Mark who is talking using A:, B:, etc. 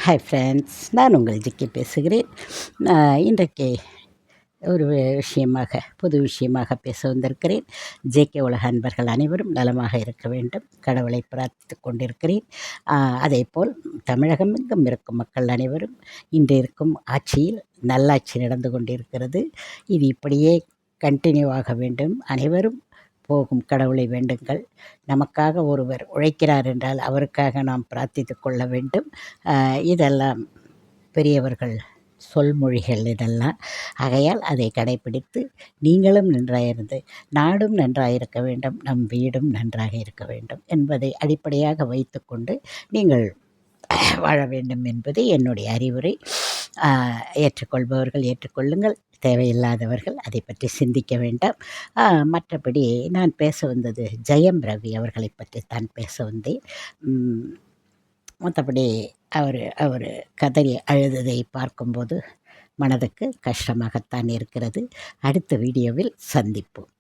A: Hi friends, நான் உங்கள் ஜிக்கி பேசுகிறேன். இன்றைக்கு ஒரு புது விஷயமாக பேச வந்திருக்கிறேன். ஜேகே உலக அன்பர்கள் அனைவரும் நலமாக இருக்க வேண்டும், கடவுளை பிரார்த்தித்துக் கொண்டிருக்கிறேன். அதேபோல் தமிழகம் எங்கும் இருக்கும் மக்கள் அனைவரும் இன்று இருக்கும் ஆட்சியில் நல்லாட்சி நடந்து கொண்டிருக்கிறது. இது இப்படியே கண்டினியூ ஆக வேண்டும். அனைவரும் போகும் கடவுளை வேண்டுங்கள். நமக்காக ஒருவர் உழைக்கிறார் என்றால் அவருக்காக நாம் பிரார்த்தித்து கொள்ள வேண்டும். இதெல்லாம் பெரியவர்கள் சொல்மொழிகள் இதெல்லாம். ஆகையால் அதை கடைப்பிடித்து நீங்களும் நன்றாயிருந்து நாடும் நன்றாயிருக்க வேண்டும், நம் வீடும் நன்றாக இருக்க வேண்டும் என்பதை அடிப்படையாக வைத்துக்கொண்டு நீங்கள் வாழ வேண்டும் என்பது என்னுடைய அறிவுரை. ஏற்றுக்கொள்பவர்கள் ஏற்றுக்கொள்ளுங்கள், தேவையில்லாதவர்கள் அதை பற்றி சிந்திக்க வேண்டாம். மற்றபடி நான் பேச வந்தது ஜெயம் ரவி அவர்களை பற்றி தான் பேச வந்தேன். மற்றபடி அவர் கதறி அழுததை பார்க்கும்போது மனதுக்கு கஷ்டமாகத்தான் இருக்கிறது. அடுத்த வீடியோவில் சந்திப்போம்.